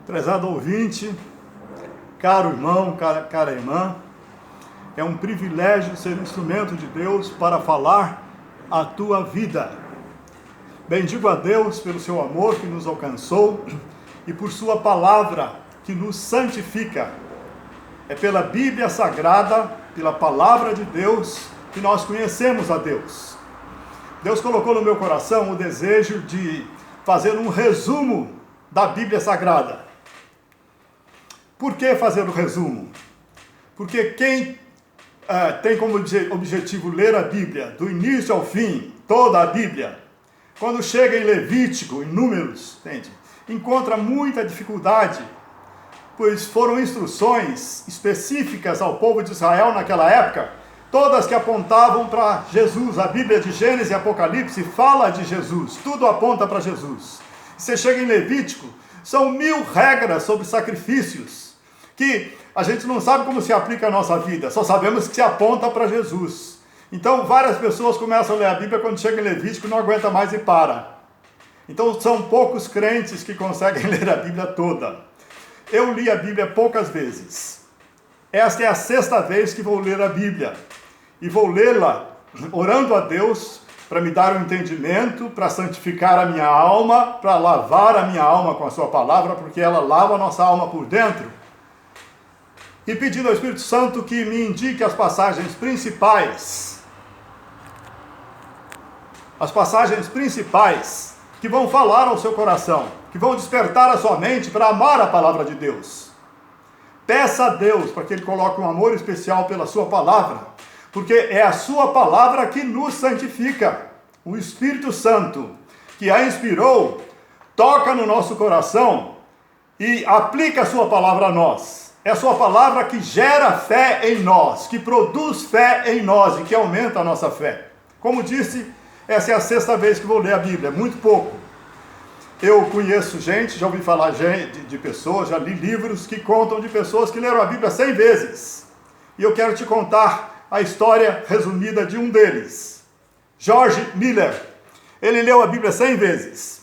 Prezado ouvinte, caro irmão, cara irmã, é um privilégio ser instrumento de Deus para falar a tua vida. Bendigo a Deus pelo seu amor que nos alcançou e por sua palavra que nos santifica. É pela Bíblia Sagrada, pela palavra de Deus, que nós conhecemos a Deus. Deus colocou no meu coração o desejo de fazer um resumo da Bíblia Sagrada. Por que fazer o resumo? Porque quem tem como objetivo ler a Bíblia, do início ao fim, toda a Bíblia, quando chega em Levítico, em Números, encontra muita dificuldade, pois foram instruções específicas ao povo de Israel naquela época, todas que apontavam para Jesus. A Bíblia de Gênesis e Apocalipse fala de Jesus, tudo aponta para Jesus. Você chega em Levítico, são 1000 regras sobre sacrifícios, que a gente não sabe como se aplica à nossa vida, só sabemos que se aponta para Jesus. Então várias pessoas começam a ler a Bíblia, quando chega em Levítico não aguenta mais e para. Então são poucos crentes que conseguem ler a Bíblia toda. Eu li a Bíblia poucas vezes. Esta é a 6ª vez que vou ler a Bíblia. E vou lê-la orando a Deus para me dar um entendimento, para santificar a minha alma, para lavar a minha alma com a sua palavra, porque ela lava a nossa alma por dentro. E pedindo ao Espírito Santo que me indique as passagens principais que vão falar ao seu coração, que vão despertar a sua mente para amar a palavra de Deus. Peça a Deus para que Ele coloque um amor especial pela sua palavra, porque é a sua palavra que nos santifica. O Espírito Santo, que a inspirou, toca no nosso coração e aplica a sua palavra a nós. É a sua palavra que gera fé em nós, que produz fé em nós e que aumenta a nossa fé. Como disse, essa é a 6ª vez que vou ler a Bíblia, muito pouco. Eu conheço gente, já ouvi falar de pessoas, já li livros que contam de pessoas que leram a Bíblia 100 vezes. E eu quero te contar a história resumida de um deles, George Miller. Ele leu a Bíblia 100 vezes.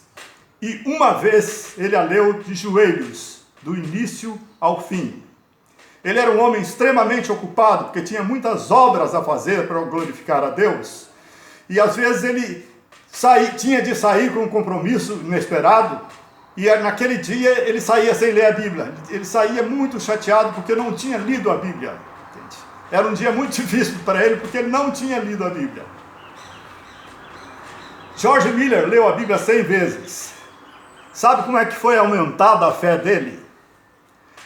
E uma vez ele a leu de joelhos, do início ao fim. Ele era um homem extremamente ocupado, porque tinha muitas obras a fazer para glorificar a Deus. E às vezes ele tinha de sair com um compromisso inesperado, e naquele dia ele saía sem ler a Bíblia. Ele saía muito chateado porque não tinha lido a Bíblia. Era um dia muito difícil para ele, porque ele não tinha lido a Bíblia. George Miller leu a Bíblia 100 vezes. Sabe como é que foi aumentada a fé dele?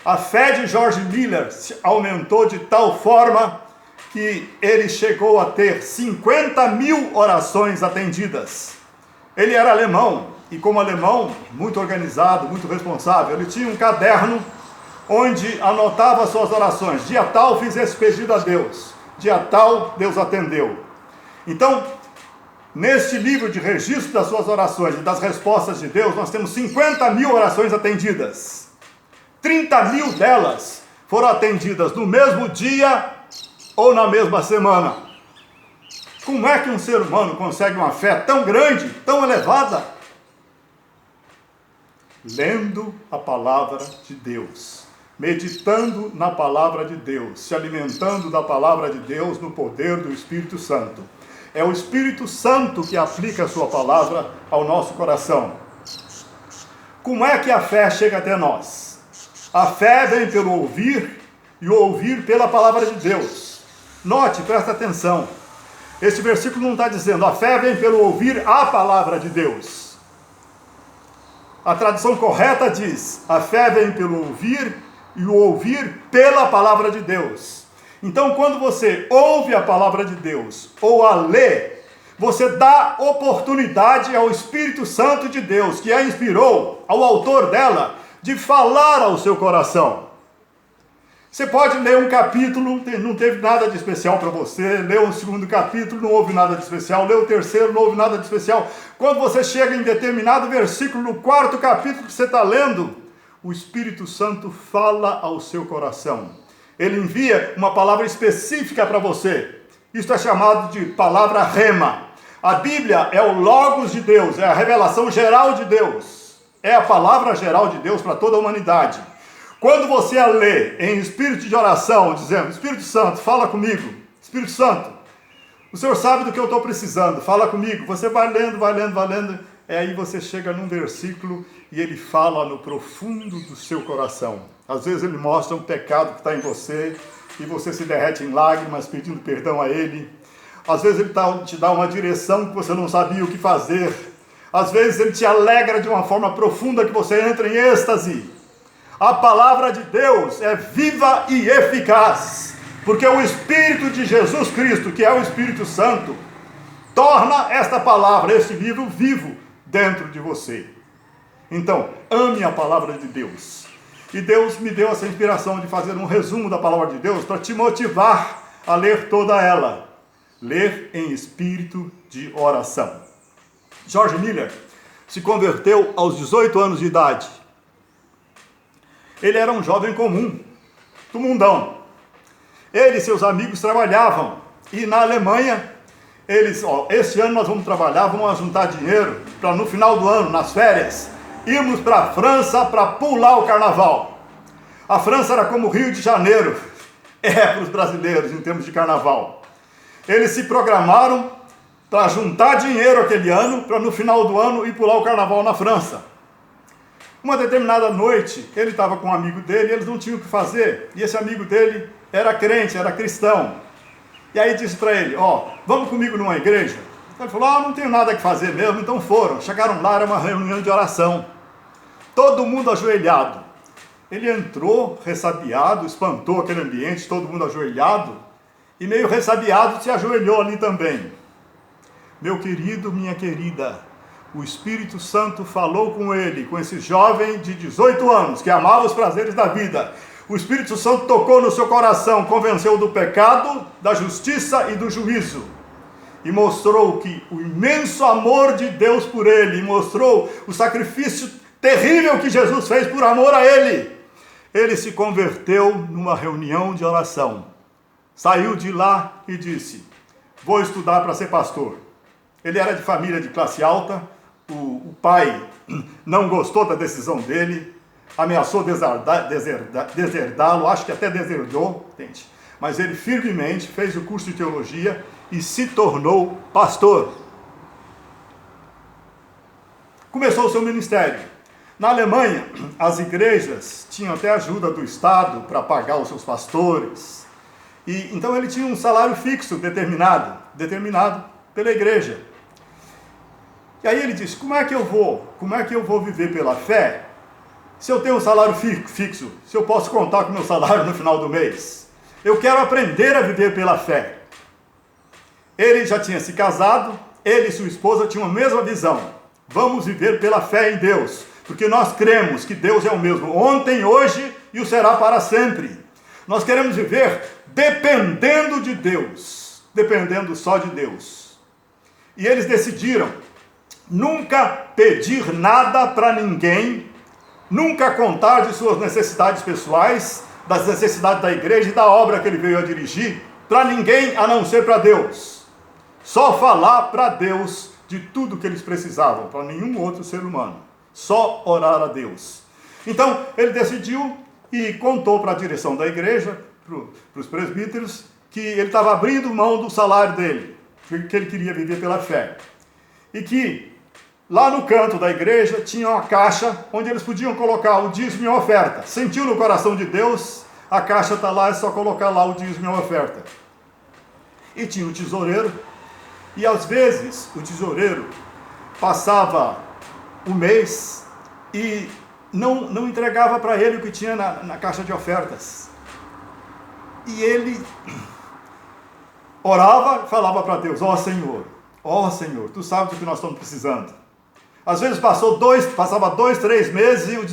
A fé de George Miller aumentou de tal forma que ele chegou a ter 50.000 orações atendidas. Ele era alemão, e como alemão, muito organizado, muito responsável, ele tinha um caderno onde anotava suas orações. Dia tal fiz esse pedido a Deus, dia tal Deus atendeu. Então, neste livro de registro das suas orações e das respostas de Deus, nós temos 50.000 orações atendidas. 30.000 delas foram atendidas no mesmo dia ou na mesma semana. Como é que um ser humano consegue uma fé tão grande, tão elevada? Lendo a palavra de Deus, meditando na palavra de Deus, se alimentando da palavra de Deus no poder do Espírito Santo. É o Espírito Santo que aplica a sua palavra ao nosso coração. Como é que a fé chega até nós? A fé vem pelo ouvir, e o ouvir pela palavra de Deus. Note, presta atenção. Este versículo não está dizendo, a fé vem pelo ouvir a palavra de Deus. A tradução correta diz, a fé vem pelo ouvir, e o ouvir pela palavra de Deus. Então, quando você ouve a palavra de Deus, ou a lê, você dá oportunidade ao Espírito Santo de Deus, que a inspirou, ao autor dela, de falar ao seu coração. Você pode ler um capítulo, não teve nada de especial para você, leu o 2º capítulo, não houve nada de especial, leu o 3º, não houve nada de especial. Quando você chega em determinado versículo, no 4º capítulo que você está lendo, o Espírito Santo fala ao seu coração. Ele envia uma palavra específica para você. Isto é chamado de palavra rema. A Bíblia é o Logos de Deus, é a revelação geral de Deus. É a palavra geral de Deus para toda a humanidade. Quando você a lê em espírito de oração, dizendo, Espírito Santo, fala comigo. Espírito Santo, o Senhor sabe do que eu estou precisando, fala comigo. Você vai lendo, vai lendo, vai lendo. Aí você chega num versículo e ele fala no profundo do seu coração. Às vezes ele mostra um pecado que está em você e você se derrete em lágrimas pedindo perdão a ele. Às vezes ele te dá uma direção que você não sabia o que fazer. Às vezes ele te alegra de uma forma profunda que você entra em êxtase. A palavra de Deus é viva e eficaz, porque o Espírito de Jesus Cristo, que é o Espírito Santo, torna esta palavra, este livro, vivo dentro de você. Então, ame a palavra de Deus. E Deus me deu essa inspiração de fazer um resumo da palavra de Deus para te motivar a ler toda ela. Ler em espírito de oração. George Miller se converteu aos 18 anos de idade. Ele era um jovem comum, do mundão. Ele e seus amigos trabalhavam. E na Alemanha, esse ano nós vamos trabalhar, vamos juntar dinheiro para no final do ano, nas férias, irmos para a França para pular o carnaval. A França era como o Rio de Janeiro, para os brasileiros em termos de carnaval. Eles se programaram para juntar dinheiro aquele ano, para no final do ano ir pular o carnaval na França. Uma determinada noite, ele estava com um amigo dele, eles não tinham o que fazer, e esse amigo dele era crente, era cristão. E aí disse para ele, vamos comigo numa igreja? Ele falou, não tenho nada que fazer mesmo, então foram. Chegaram lá, era uma reunião de oração. Todo mundo ajoelhado. Ele entrou ressabiado, espantou aquele ambiente, todo mundo ajoelhado, e meio ressabiado se ajoelhou ali também. Meu querido, minha querida, o Espírito Santo falou com ele, com esse jovem de 18 anos, que amava os prazeres da vida. O Espírito Santo tocou no seu coração, convenceu do pecado, da justiça e do juízo. E mostrou que o imenso amor de Deus por ele, e mostrou o sacrifício terrível que Jesus fez por amor a ele. Ele se converteu numa reunião de oração. Saiu de lá e disse, vou estudar para ser pastor. Ele era de família de classe alta, o pai não gostou da decisão dele, ameaçou deserdá-lo, acho que até deserdou, entende? Mas ele firmemente fez o curso de teologia e se tornou pastor. Começou o seu ministério. Na Alemanha, as igrejas tinham até ajuda do Estado para pagar os seus pastores. E então ele tinha um salário fixo determinado pela igreja. E aí ele disse, como é que eu vou viver pela fé se eu tenho um salário fixo, se eu posso contar com o meu salário no final do mês? Eu quero aprender a viver pela fé. Ele já tinha se casado, ele e sua esposa tinham a mesma visão. Vamos viver pela fé em Deus, porque nós cremos que Deus é o mesmo ontem, hoje e o será para sempre. Nós queremos viver dependendo de Deus, dependendo só de Deus. E eles decidiram nunca pedir nada para ninguém, nunca contar de suas necessidades pessoais, das necessidades da igreja e da obra que ele veio a dirigir, para ninguém a não ser para Deus. Só falar para Deus de tudo que eles precisavam, para nenhum outro ser humano. Só orar a Deus. Então, ele decidiu e contou para a direção da igreja, para os presbíteros, que ele estava abrindo mão do salário dele, que ele queria viver pela fé. E que lá no canto da igreja tinha uma caixa onde eles podiam colocar o dízimo e a oferta. Sentiu no coração de Deus, a caixa está lá, é só colocar lá o dízimo e a oferta. E tinha o tesoureiro, e às vezes o tesoureiro passava o mês e não entregava para ele o que tinha na caixa de ofertas. E ele orava e falava para Deus, ó Senhor, tu sabes o que nós estamos precisando. Às vezes passava 2, 3 meses e o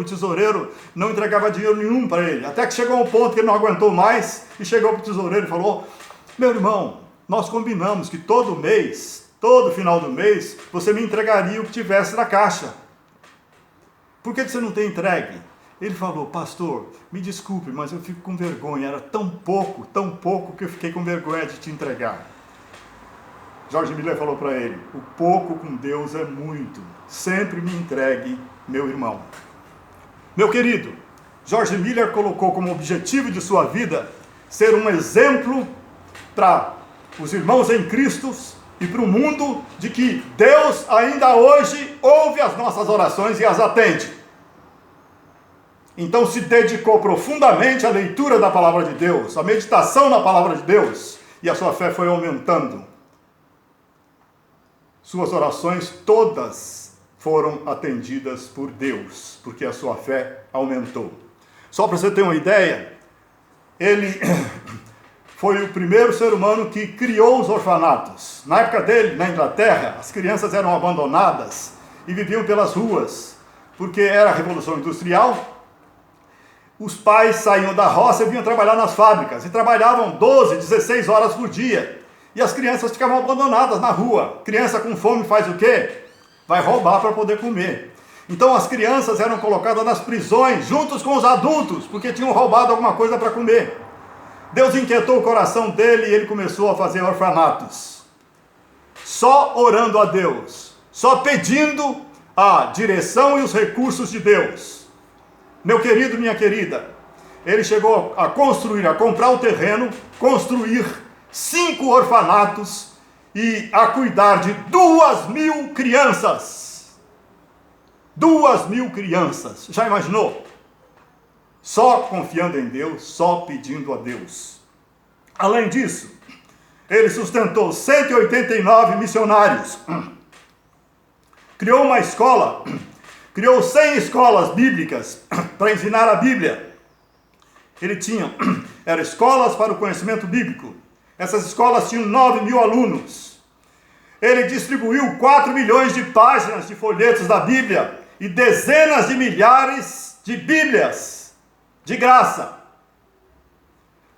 tesoureiro não entregava dinheiro nenhum para ele. Até que chegou um ponto que ele não aguentou mais e chegou para o tesoureiro e falou, meu irmão, nós combinamos que todo final do mês, você me entregaria o que tivesse na caixa. Por que você não tem entregue? Ele falou, pastor, me desculpe, mas eu fico com vergonha, era tão pouco que eu fiquei com vergonha de te entregar. George Miller falou para ele, o pouco com Deus é muito, sempre me entregue meu irmão. Meu querido, George Miller colocou como objetivo de sua vida ser um exemplo para os irmãos em Cristo e para o mundo de que Deus ainda hoje ouve as nossas orações e as atende. Então se dedicou profundamente à leitura da palavra de Deus, à meditação na palavra de Deus, e a sua fé foi aumentando. Suas orações todas foram atendidas por Deus, porque a sua fé aumentou. Só para você ter uma ideia, ele foi o primeiro ser humano que criou os orfanatos. Na época dele, na Inglaterra, as crianças eram abandonadas e viviam pelas ruas, porque era a Revolução Industrial. Os pais saíam da roça e vinham trabalhar nas fábricas, e trabalhavam 12, 16 horas por dia. E as crianças ficavam abandonadas na rua. Criança com fome faz o quê? Vai roubar para poder comer. Então as crianças eram colocadas nas prisões, juntos com os adultos, porque tinham roubado alguma coisa para comer. Deus inquietou o coração dele e ele começou a fazer orfanatos. Só orando a Deus, só pedindo a direção e os recursos de Deus. Meu querido, minha querida, ele chegou a construir, a comprar o terreno, construir 5 orfanatos e a cuidar de 2.000 crianças. 2.000 crianças, já imaginou? Só confiando em Deus, só pedindo a Deus. Além disso, ele sustentou 189 missionários. Criou uma escola, criou 100 escolas bíblicas para ensinar a Bíblia. Ele tinha, eram escolas para o conhecimento bíblico. Essas escolas tinham 9.000 alunos. Ele distribuiu 4 milhões de páginas de folhetos da Bíblia e dezenas de milhares de Bíblias, de graça.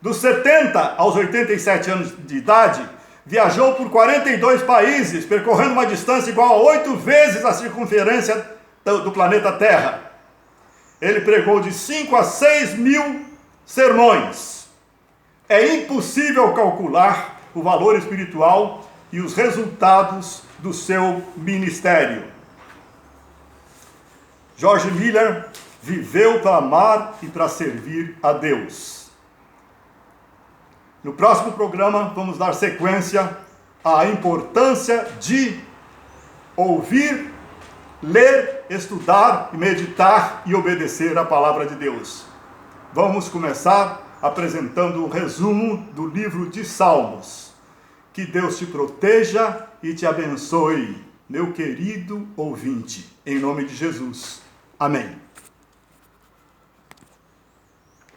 Dos 70 aos 87 anos de idade, viajou por 42 países, percorrendo uma distância igual a 8 vezes a circunferência do planeta Terra. Ele pregou de 5 a 6 mil sermões. É impossível calcular o valor espiritual e os resultados do seu ministério. George Miller viveu para amar e para servir a Deus. No próximo programa vamos dar sequência à importância de ouvir, ler, estudar, meditar e obedecer à palavra de Deus. Vamos começar apresentando o resumo do livro de Salmos. Que Deus te proteja e te abençoe, meu querido ouvinte, em nome de Jesus. Amém.